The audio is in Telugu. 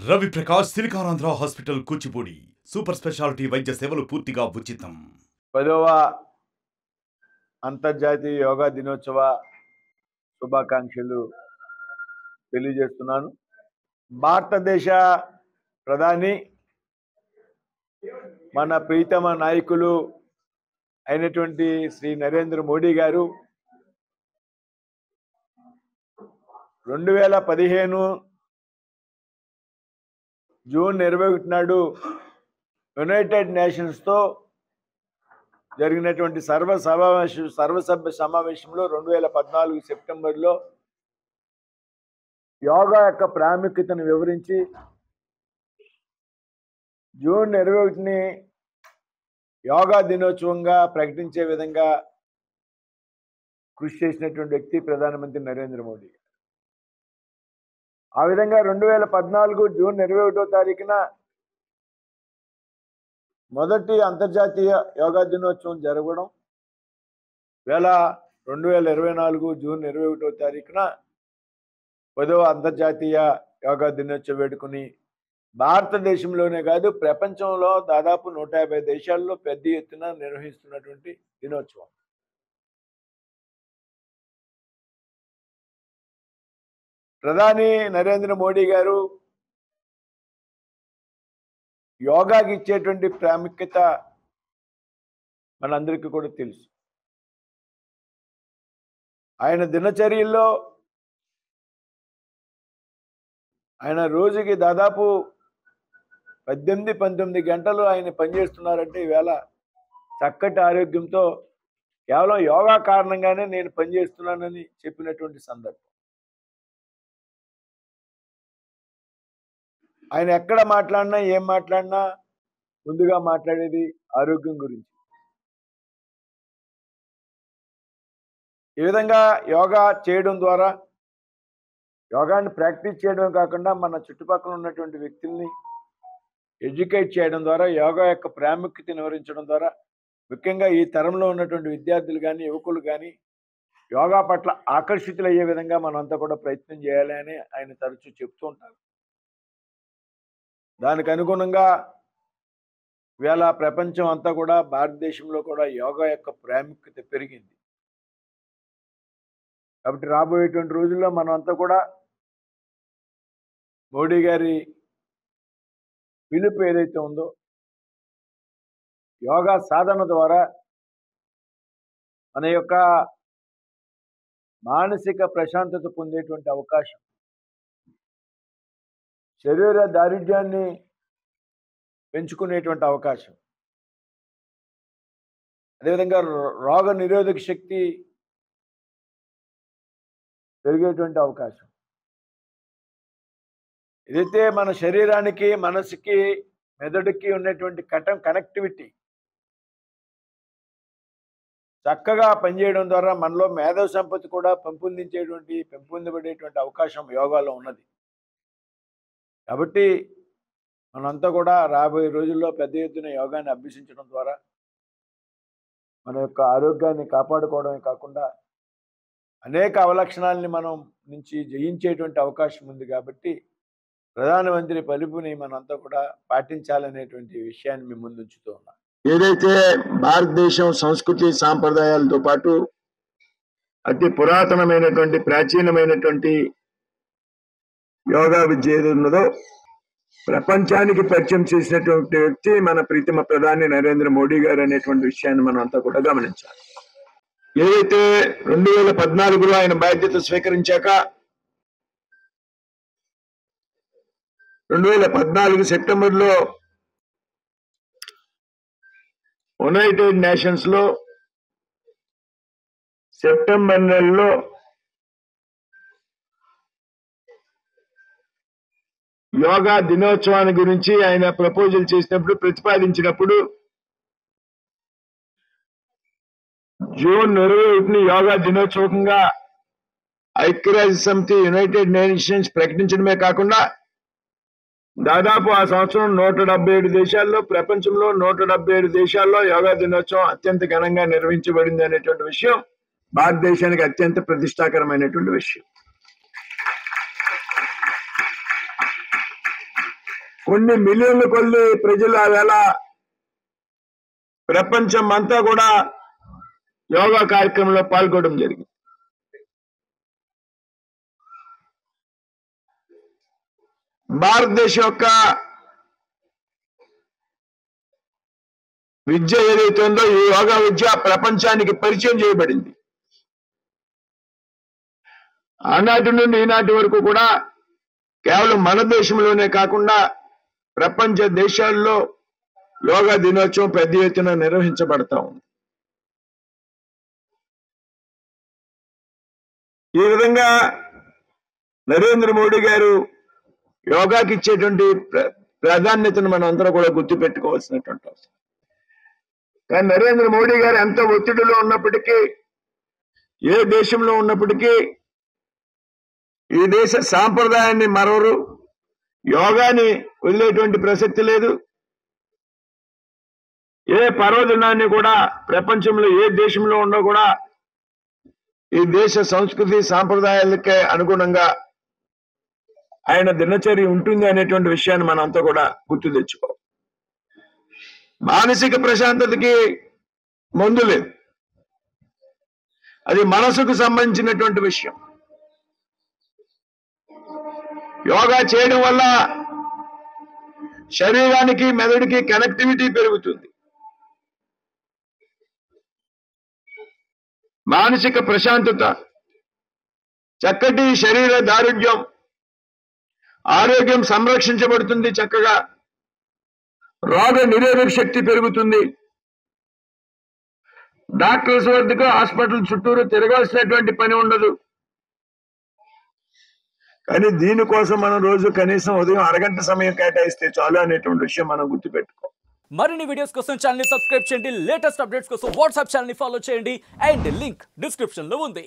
Ravi Prakash Siliconandhra hospital Kuchipudi super speciality వైద్య సేవలు పూర్తిగా ఉచితం. 10వ అంతర్జాతీయ యోగా దినోత్సవ శుభాకాంక్షలు తెలియజేస్తున్నాను. భారతదేశ ప్రధాని మన ప్రీతమ నాయకులు అయినటువంటి శ్రీ నరేంద్ర మోడీ గారు 2015 జూన్ 21 నాడు యునైటెడ్ నేషన్స్ తో జరిగినటువంటి సర్వసభ్య సమావేశంలో 2014 సెప్టెంబర్లో యోగా యొక్క ప్రాముఖ్యతను వివరించి జూన్ 21ని యోగా దినోత్సవంగా ప్రకటించే విధంగా కృషి చేసినటువంటి వ్యక్తి ప్రధానమంత్రి నరేంద్ర మోడీ. ఆ విధంగా 2014 జూన్ 21వ తారీఖున మొదటి అంతర్జాతీయ యోగా దినోత్సవం జరగడం, 2024 జూన్ 21వ తారీఖున 10వ అంతర్జాతీయ యోగా దినోత్సవం వేడుకుని భారతదేశంలోనే కాదు ప్రపంచంలో దాదాపు 150 దేశాల్లో పెద్ద ఎత్తున నిర్వహిస్తున్నటువంటి దినోత్సవం. ప్రధాని నరేంద్ర మోడీ గారు యోగాకి ఇచ్చేటువంటి ప్రాముఖ్యత మనందరికీ కూడా తెలుసు. ఆయన దినచర్యల్లో ఆయన రోజుకి దాదాపు 18-19 గంటలు ఆయన పనిచేస్తున్నారంటే ఈవేళ చక్కటి ఆరోగ్యంతో కేవలం యోగా కారణంగానే నేను పనిచేస్తున్నానని చెప్పినటువంటి సందర్భం. ఆయన ఎక్కడ మాట్లాడినా ఏం మాట్లాడినా ముందుగా మాట్లాడేది ఆరోగ్యం గురించి. ఈ విధంగా యోగా చేయడం ద్వారా, యోగాన్ని ప్రాక్టీస్ చేయడం కాకుండా మన చుట్టుపక్కల ఉన్నటువంటి వ్యక్తుల్ని ఎడ్యుకేట్ చేయడం ద్వారా, యోగా యొక్క ప్రాముఖ్యతను వివరించడం ద్వారా ముఖ్యంగా ఈ తరంలో ఉన్నటువంటి విద్యార్థులు కానీ యువకులు కానీ యోగా పట్ల ఆకర్షితులయ్యే విధంగా మనం అంతా కూడా ప్రయత్నం చేయాలి అని ఆయన తరచూ చెప్తూ ఉంటారు. దానికి అనుగుణంగా ఇవాళ ప్రపంచం అంతా కూడా భారతదేశంలో కూడా యోగా యొక్క ప్రాముఖ్యత పెరిగింది. కాబట్టి రాబోయేటువంటి రోజుల్లో మనం అంతా కూడా మోడీ గారి పిలుపు ఏదైతే ఉందో యోగా సాధన ద్వారా మన యొక్క మానసిక ప్రశాంతత పొందేటువంటి అవకాశం, శరీర దారిద్ర్యాన్ని పెంచుకునేటువంటి అవకాశం, అదేవిధంగా రోగ నిరోధక శక్తి పెరిగేటువంటి అవకాశం. ఏదైతే మన శరీరానికి, మనసుకి, మెదడుకి ఉన్నటువంటి కనెక్టివిటీ చక్కగా పనిచేయడం ద్వారా మనలో మేధో సంపత్తి కూడా పెంపొందబడేటువంటి అవకాశం యోగాలో ఉన్నది. కాబట్టి మనంతా కూడా రాబోయే రోజుల్లో పెద్ద ఎత్తున యోగాన్ని అభ్యసించడం ద్వారా మన యొక్క ఆరోగ్యాన్ని కాపాడుకోవడమే కాకుండా అనేక అవలక్షణాలని మనం నుంచి జయించేటువంటి అవకాశం ఉంది. కాబట్టి ప్రధానమంత్రి పిలుపుని మనంతా కూడా పాటించాలనేటువంటి విషయాన్ని మీ ముందు ఉంచుతూ ఉన్నాం. ఏదైతే భారతదేశం సంస్కృతి సాంప్రదాయాలతో పాటు అతి పురాతనమైనటువంటి ప్రాచీనమైనటువంటి యోగా విద్య ఏది ఉన్నదో ప్రపంచానికి పరిచయం చేసినటువంటి వ్యక్తి మన ప్రీతమ ప్రధాని నరేంద్ర మోడీ గారు అనేటువంటి విషయాన్ని మనం అంతా కూడా గమనించాలి. ఏదైతే 2014లో ఆయన బాధ్యత స్వీకరించాక 2014 సెప్టెంబర్లో యునైటెడ్ నేషన్స్ లో సెప్టెంబర్ నెలలో యోగా దినోత్సవాన్ని గురించి ఆయన ప్రపోజల్ చేసినప్పుడు, ప్రతిపాదించినప్పుడు జూన్ 21ని యోగా దినోత్సవంగా ఐక్యరాజ్య సమితి యునైటెడ్ నేషన్స్ ప్రకటించడమే కాకుండా దాదాపు ఆ సంవత్సరం 177 దేశాల్లో, ప్రపంచంలో 177 దేశాల్లో యోగా దినోత్సవం అత్యంత ఘనంగా నిర్వహించబడింది అనేటువంటి విషయం భారతదేశానికి అత్యంత ప్రతిష్టాకరమైనటువంటి విషయం. కొన్ని మిలియన్ల కొద్ది ప్రజలు ఆవేళ ప్రపంచం అంతా కూడా యోగా కార్యక్రమంలో పాల్గొనడం జరిగింది. భారతదేశం యొక్క విద్య ఏదైతే ఉందో ఈ యోగా విద్య ప్రపంచానికి పరిచయం చేయబడింది. ఆనాటి నుండి ఈనాటి వరకు కూడా కేవలం మన దేశంలోనే కాకుండా ప్రపంచ దేశాల్లో యోగా దినోత్సవం పెద్ద ఎత్తున నిర్వహించబడతా ఉంది. ఈ విధంగా నరేంద్ర మోడీ గారు యోగాకి ఇచ్చేటువంటి ప్రాధాన్యతను మనం అందరూ కూడా గుర్తుపెట్టుకోవాల్సినటువంటి అవసరం. కానీ నరేంద్ర మోడీ గారు ఎంత ఒత్తిడిలో ఉన్నప్పటికీ, ఏ దేశంలో ఉన్నప్పటికీ ఈ దేశ సాంప్రదాయాన్ని మరొకరు యోగాని వదిలేటువంటి ప్రసక్తి లేదు. ఏ పర్వదినాన్ని కూడా ప్రపంచంలో ఏ దేశంలో ఉన్నా కూడా ఈ దేశ సంస్కృతి సాంప్రదాయాలకే అనుగుణంగా ఆయన దినచర్య ఉంటుంది అనేటువంటి విషయాన్ని మనం అంతా కూడా గుర్తు తెచ్చుకోవాలి. మానసిక ప్రశాంతతకి మందు లేదు, అది మనసుకు సంబంధించినటువంటి విషయం. యోగా చేయడం వల్ల శరీరానికి మెదడుకి కనెక్టివిటీ పెరుగుతుంది, మానసిక ప్రశాంతత, చక్కటి శరీర దారుఢ్యం, ఆరోగ్యం సంరక్షించబడుతుంది, చక్కగా రోగ నిరోధక శక్తి పెరుగుతుంది. డాక్టర్స్ వద్దకు హాస్పిటల్ చుట్టూరు తిరగాల్సినటువంటి పని ఉండదు. కానీ దీనికోసం మనం రోజు కనీసం ఉదయం అరగంట సమయం కేటాయిస్తే చాలు అనేటువంటి విషయం మనం గుర్తుపెట్టుకోవాలి. మరిన్ని వీడియోస్ కోసం ఛానల్ ని సబ్స్క్రైబ్ చేయండి, లేటెస్ట్ అప్డేట్స్ కోసం వాట్సాప్ ఛానల్ ని ఫాలో చేయండి అండ్ లింక్ డిస్క్రిప్షన్ లో ఉంది.